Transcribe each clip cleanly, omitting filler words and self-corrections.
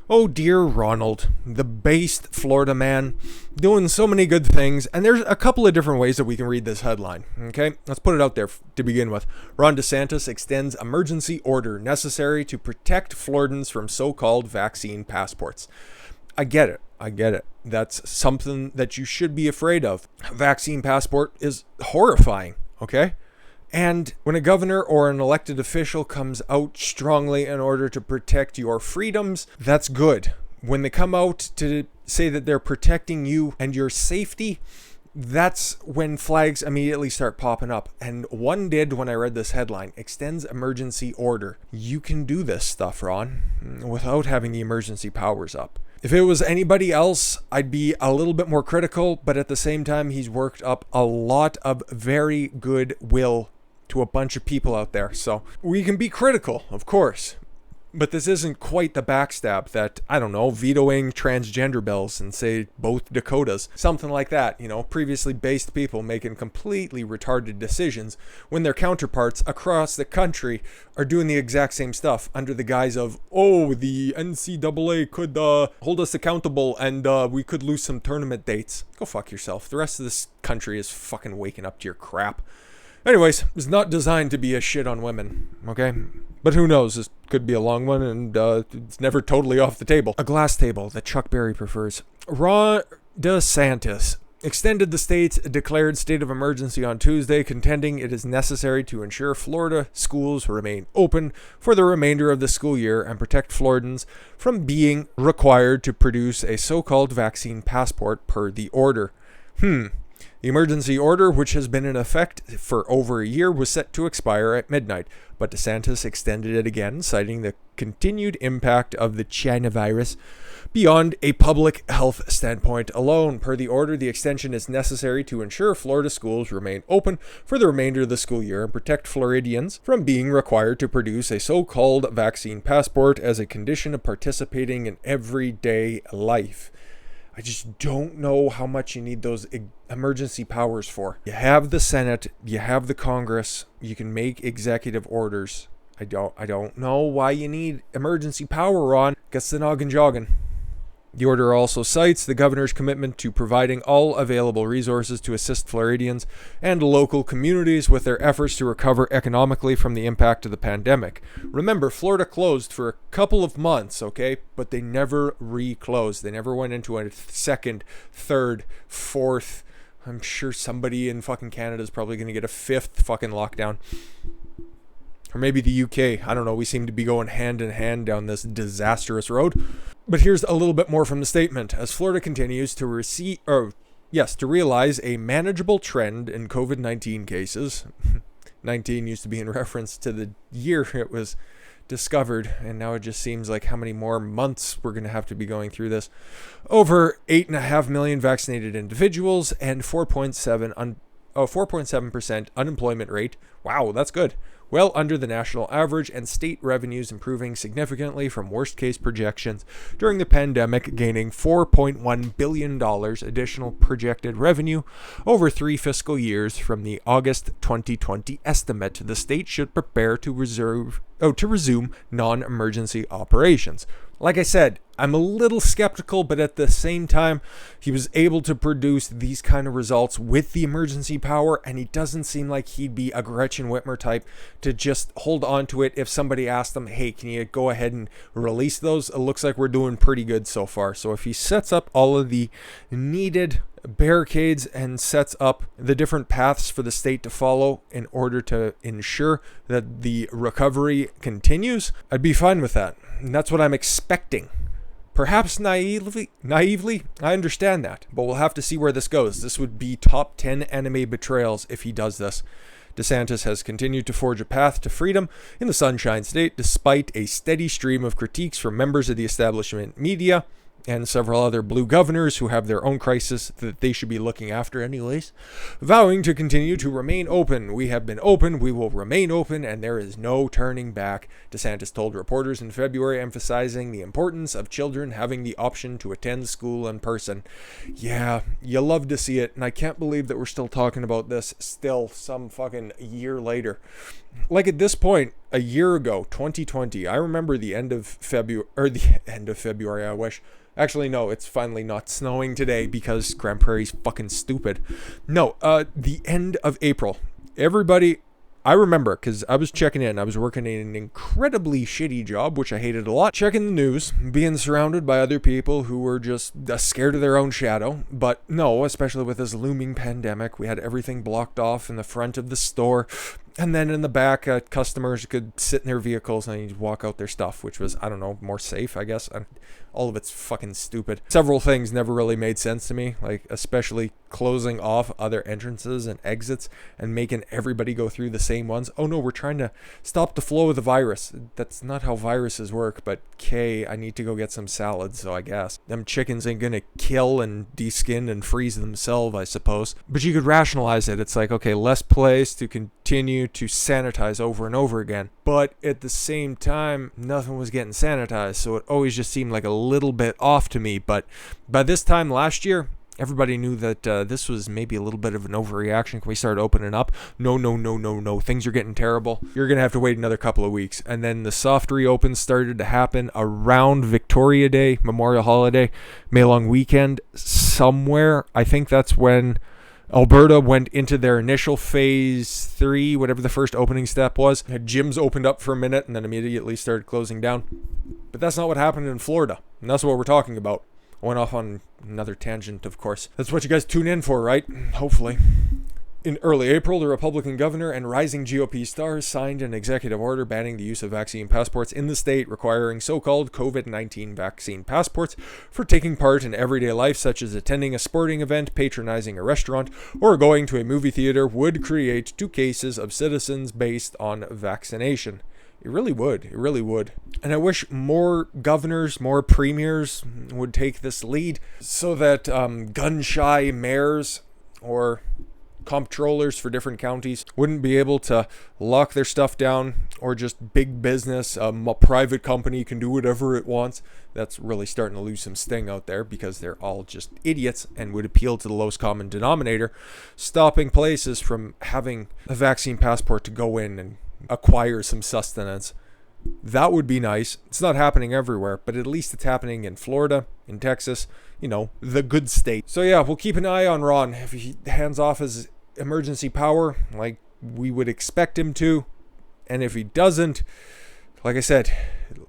Oh dear Ronald, the based Florida man, doing so many good things. And there's a couple of different ways that we can read this headline. Okay, let's put it out there to begin with. Ron DeSantis extends emergency order necessary to protect Floridians from so-called vaccine passports. I get it. That's something that you should be afraid of. A vaccine passport is horrifying, okay? And when a governor or an elected official comes out strongly in order to protect your freedoms, that's good. When they come out to say that they're protecting you and your safety, that's when flags immediately start popping up. And one did when I read this headline, extends emergency order. You can do this stuff, Ron, without having the emergency powers up. If it was anybody else, I'd be a little bit more critical, but at the same time, he's worked up a lot of very good will to a bunch of people out there. So we can be critical, of course, but this isn't quite the backstab that, I don't know, vetoing transgender bills and say both Dakotas, something like that, previously based people making completely retarded decisions when their counterparts across the country are doing the exact same stuff under the guise of, the NCAA could hold us accountable and we could lose some tournament dates. Go fuck yourself. The rest of this country is fucking waking up to your crap. Anyways, it's not designed to be a shit on women, okay? But who knows, this could be a long one, and it's never totally off the table. A glass table that Chuck Berry prefers. Ron DeSantis extended the state's declared state of emergency on Tuesday, contending it is necessary to ensure Florida schools remain open for the remainder of the school year and protect Floridians from being required to produce a so-called vaccine passport per the order. The emergency order, which has been in effect for over a year, was set to expire at midnight, but DeSantis extended it again, citing the continued impact of the China virus beyond a public health standpoint alone. Per the order, the extension is necessary to ensure Florida schools remain open for the remainder of the school year and protect Floridians from being required to produce a so-called vaccine passport as a condition of participating in everyday life. I just don't know how much you need those emergency powers for. You have the Senate, you have the Congress, you can make executive orders. I don't know why you need emergency power on. Gets the noggin jogging. The order also cites the governor's commitment to providing all available resources to assist Floridians and local communities with their efforts to recover economically from the impact of the pandemic. Remember, Florida closed for a couple of months, okay? But they never reclosed. They never went into a second, third, fourth. I'm sure somebody in fucking Canada is probably going to get a fifth fucking lockdown. Or maybe the UK. I don't know. We seem to be going hand in hand down this disastrous road. But here's a little bit more from the statement. As Florida continues to realize a manageable trend in COVID-19 cases. 19 used to be in reference to the year it was discovered, and now it just seems like how many more months we're going to have to be going through this. Over 8.5 million vaccinated individuals and 4.7% unemployment rate. Wow, that's good. Well under the national average, and state revenues improving significantly from worst-case projections during the pandemic, gaining $4.1 billion additional projected revenue over 3 fiscal years from the August 2020 estimate. The state should prepare to resume non-emergency operations. Like I said, I'm a little skeptical, but at the same time, he was able to produce these kind of results with the emergency power, and he doesn't seem like he'd be a Gretchen Whitmer type to just hold on to it if somebody asked him, hey, can you go ahead and release those? It looks like we're doing pretty good so far. So if he sets up all of the needed barricades and sets up the different paths for the state to follow in order to ensure that the recovery continues, I'd be fine with that. And that's what I'm expecting. Perhaps naively, I understand that, but we'll have to see where this goes. This would be top 10 anime betrayals if he does this. DeSantis has continued to forge a path to freedom in the Sunshine State despite a steady stream of critiques from members of the establishment media and several other blue governors who have their own crisis that they should be looking after anyways, vowing to continue to remain open. We have been open, we will remain open, and there is no turning back, DeSantis told reporters in February, emphasizing the importance of children having the option to attend school in person. Yeah, you love to see it, and I can't believe that we're still talking about this still some fucking year later. Like at this point, a year ago, 2020, I remember the end of February, or the end of February, I wish. Actually, no, it's finally not snowing today because Grand Prairie's fucking stupid. No, the end of April. Everybody, I remember, because I was checking in. I was working in an incredibly shitty job, which I hated a lot. Checking the news, being surrounded by other people who were just scared of their own shadow. But no, especially with this looming pandemic, we had everything blocked off in the front of the store. And then in the back, customers could sit in their vehicles and walk out their stuff, which was, I don't know, more safe, I guess. All of it's fucking stupid. Several things never really made sense to me, like especially closing off other entrances and exits and making everybody go through the same ones. Oh no, we're trying to stop the flow of the virus. That's not how viruses work, but I need to go get some salad, so I guess. Them chickens ain't gonna kill and deskin and freeze themselves, I suppose. But you could rationalize it. It's like, okay, less place to continue to sanitize over and over again. But at the same time, nothing was getting sanitized, so it always just seemed like a little bit off to me. But by this time last year, everybody knew that this was maybe a little bit of an overreaction. Can we start opening up? No. Things are getting terrible. You're going to have to wait another couple of weeks. And then the soft reopens started to happen around Victoria Day, Memorial Holiday, May long weekend, somewhere. I think that's when Alberta went into their initial phase 3, whatever the first opening step was. Gyms opened up for a minute and then immediately started closing down. But that's not what happened in Florida. And that's what we're talking about. I went off on another tangent, of course. That's what you guys tune in for, right? Hopefully. In early April, the Republican governor and rising GOP stars signed an executive order banning the use of vaccine passports in the state, requiring so-called COVID-19 vaccine passports for taking part in everyday life, such as attending a sporting event, patronizing a restaurant, or going to a movie theater, would create 2 cases of citizens based on vaccination. It really would. It really would. And I wish more governors, more premiers would take this lead so that gun-shy mayors or comptrollers for different counties wouldn't be able to lock their stuff down, or just big business, a private company can do whatever it wants. That's really starting to lose some sting out there because they're all just idiots and would appeal to the lowest common denominator, stopping places from having a vaccine passport to go in and acquire some sustenance. That would be nice. It's not happening everywhere, but at least it's happening in Florida, in Texas, the good state. So yeah, we'll keep an eye on Ron. If he hands off his emergency power like we would expect him to, and if he doesn't, like I said,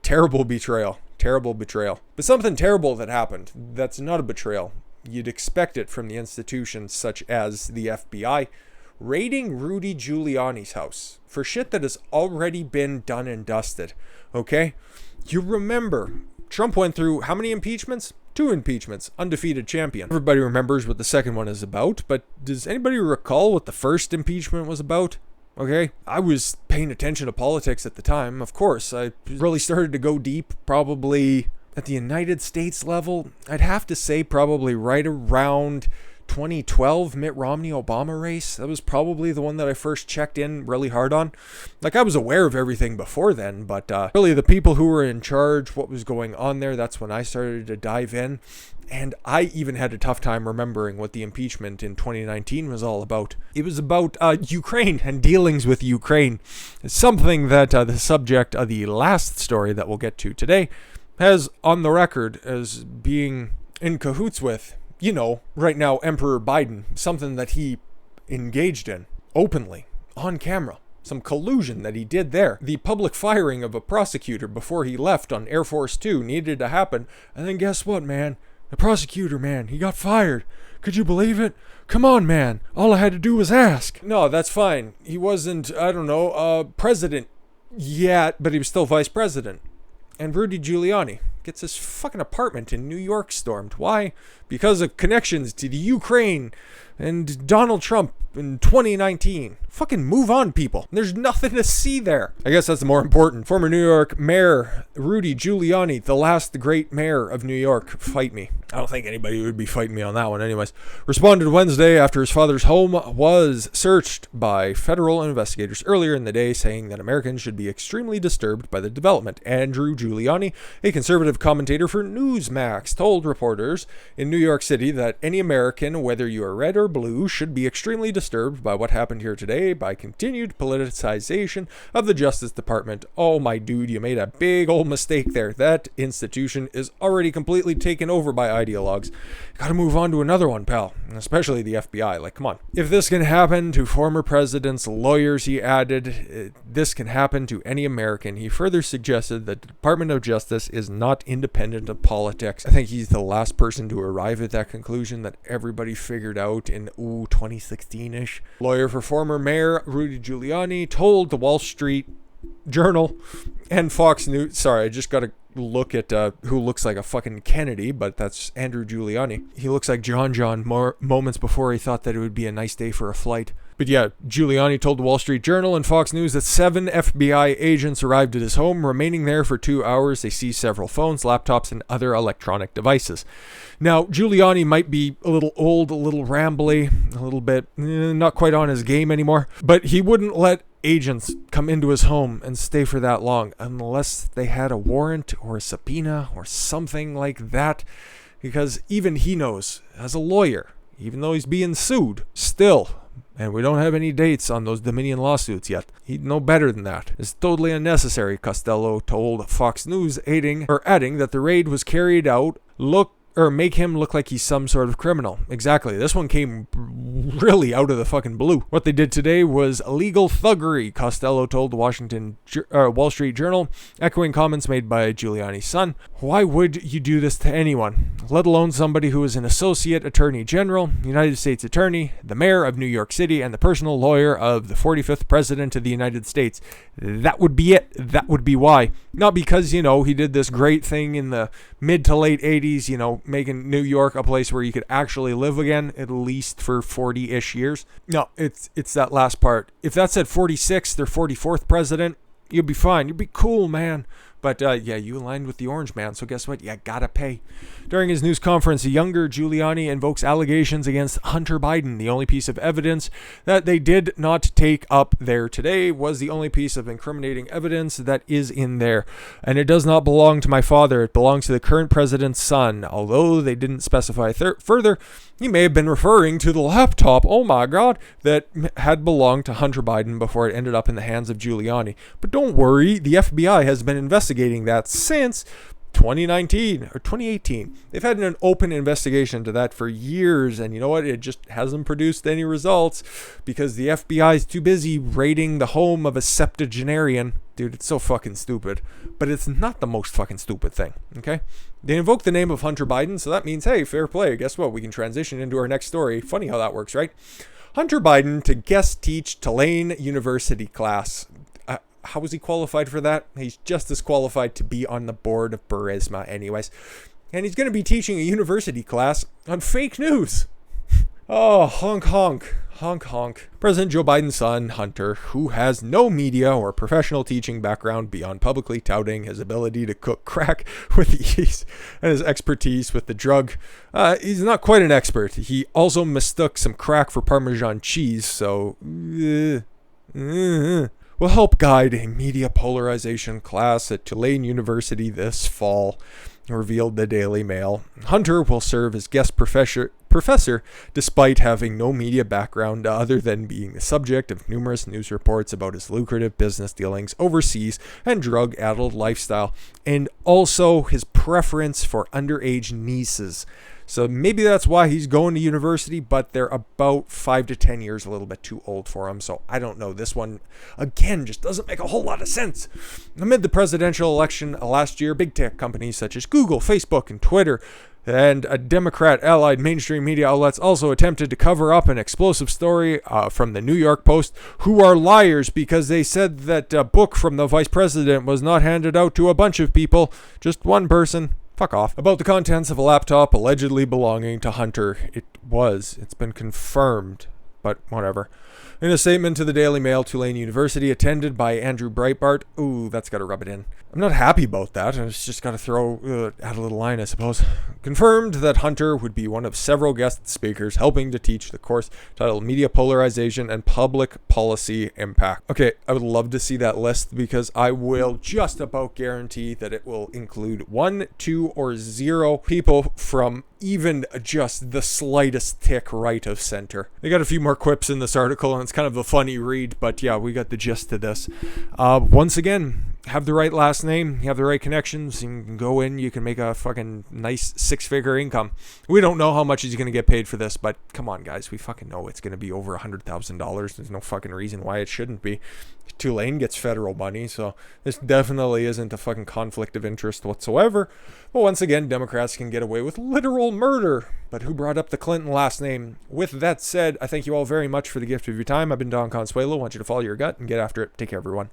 terrible betrayal. But something terrible that happened that's not a betrayal. You'd expect it from the institutions such as the FBI raiding Rudy Giuliani's house for shit that has already been done and dusted. Okay? You remember, Trump went through how many impeachments? 2 impeachments, undefeated champion. Everybody remembers what the second one is about, but does anybody recall what the first impeachment was about? Okay, I was paying attention to politics at the time, of course. I really started to go deep, probably at the United States level. I'd have to say probably right around 2012 Mitt Romney-Obama race. That was probably the one that I first checked in really hard on. Like, I was aware of everything before then, but really the people who were in charge, what was going on there, that's when I started to dive in. And I even had a tough time remembering what the impeachment in 2019 was all about. It was about Ukraine and dealings with Ukraine. It's something that the subject of the last story that we'll get to today has on the record as being in cahoots with, right now, Emperor Biden, something that he engaged in openly, on camera. Some collusion that he did there. The public firing of a prosecutor before he left on Air Force 2 needed to happen. And then guess what, man? The prosecutor, man, he got fired. Could you believe it? Come on, man. All I had to do was ask. No, that's fine. He wasn't, president yet, but he was still vice president. And Rudy Giuliani gets his fucking apartment in New York stormed. Why? Because of connections to the Ukraine and Donald Trump in 2019. Fucking move on, people. There's nothing to see there. I guess that's the more important. Former New York Mayor Rudy Giuliani, the last great mayor of New York. Fight me. I don't think anybody would be fighting me on that one anyways. Responded Wednesday after his father's home was searched by federal investigators earlier in the day, saying that Americans should be extremely disturbed by the development. Andrew Giuliani, a conservative commentator for Newsmax, told reporters in New York City that any American, whether you are red or blue, should be extremely disturbed by what happened here today by continued politicization of the Justice Department. Oh, my dude, you made a big old mistake there. That institution is already completely taken over by ideologues. Gotta move on to another one, pal. Especially the FBI. Like, come on. If this can happen to former presidents, lawyers, he added, this can happen to any American. He further suggested that the Department of Justice is not independent of politics. I think he's the last person to arrive at that conclusion that everybody figured out in 2016-ish. Lawyer for former Mayor Rudy Giuliani told the Wall Street Journal and Fox News. Sorry, I just got to look at who looks like a fucking Kennedy, but that's Andrew Giuliani. He looks like John moments before he thought that it would be a nice day for a flight. But yeah, Giuliani told the Wall Street Journal and Fox News that 7 FBI agents arrived at his home, remaining there for 2 hours. They seized several phones, laptops, and other electronic devices. Now, Giuliani might be a little old, a little rambly, a little bit not quite on his game anymore, but he wouldn't let agents come into his home and stay for that long unless they had a warrant or a subpoena or something like that, because even he knows, as a lawyer, even though he's being sued, still, and we don't have any dates on those Dominion lawsuits yet, he'd know better than that. It's totally unnecessary, Costello told Fox News, adding that the raid was carried out make him look like he's some sort of criminal. Exactly. This one came really out of the fucking blue. What they did today was illegal thuggery, Costello told the Wall Street Journal, echoing comments made by Giuliani's son. Why would you do this to anyone, let alone somebody who is an associate attorney general, United States attorney, the mayor of New York City, and the personal lawyer of the 45th president of the United States? That would be it. That would be why. Not because, he did this great thing in the mid to late 80s, making New York a place where you could actually live again, at least for 40-ish years. No, it's that last part. If that said 46th or 44th president, you'd be fine. You'd be cool, man. But yeah, you aligned with the orange man, so guess what? You gotta pay. During his news conference, a younger Giuliani invokes allegations against Hunter Biden. The only piece of evidence that they did not take up there today was the only piece of incriminating evidence that is in there. And it does not belong to my father. It belongs to the current president's son. Although they didn't specify further, he may have been referring to the laptop, oh my God, that had belonged to Hunter Biden before it ended up in the hands of Giuliani. But don't worry, the FBI has been investigating that since 2019 or 2018. They've had an open investigation to that for years, and you know what? It just hasn't produced any results because the FBI is too busy raiding the home of a septuagenarian. Dude, it's so fucking stupid. But it's not the most fucking stupid thing, okay? They invoke the name of Hunter Biden, so that means, hey, fair play. Guess what? We can transition into our next story. Funny how that works, right? Hunter Biden to guest teach Tulane University class. How was he qualified for that? He's just as qualified to be on the board of Burisma anyways. And he's going to be teaching a university class on fake news. Oh, honk, honk. Honk, honk. President Joe Biden's son, Hunter, who has no media or professional teaching background beyond publicly touting his ability to cook crack with ease and his expertise with the drug, he's not quite an expert. He also mistook some crack for Parmesan cheese, so will help guide a media polarization class at Tulane University this fall, revealed the Daily Mail. Hunter will serve as guest professor despite having no media background other than being the subject of numerous news reports about his lucrative business dealings overseas and drug-addled lifestyle, and also his preference for underage nieces. So maybe that's why he's going to university, but they're about 5 to 10 years a little bit too old for him. So I don't know. This one, again, just doesn't make a whole lot of sense. Amid the presidential election last year, big tech companies such as Google, Facebook, and Twitter and Democrat-allied mainstream media outlets also attempted to cover up an explosive story from the New York Post, who are liars because they said that a book from the vice president was not handed out to a bunch of people, just one person. Fuck off. About the contents of a laptop allegedly belonging to Hunter. It's been confirmed, but whatever. In a statement to the Daily Mail, Tulane University, attended by Andrew Breitbart. Ooh, that's got to rub it in. I'm not happy about that. It's just got to add a little line, I suppose. confirmed that Hunter would be one of several guest speakers helping to teach the course titled Media Polarization and Public Policy Impact. Okay, I would love to see that list because I will just about guarantee that it will include 1, 2, or 0 people from even just the slightest tick right of center. They got a few more quips in this article, and it's kind of a funny read, but yeah, we got the gist of this. Once again, have the right last name, you have the right connections, you can go in, you can make a fucking nice 6-figure income. We don't know how much he's going to get paid for this, but come on, guys, we fucking know it's going to be over $100,000. There's no fucking reason why it shouldn't be. Tulane gets federal money, so this definitely isn't a fucking conflict of interest whatsoever. But once again, Democrats can get away with literal murder. But who brought up the Clinton last name? With that said, I thank you all very much for the gift of your time. I've been Don Consuelo. I want you to follow your gut and get after it. Take care, everyone.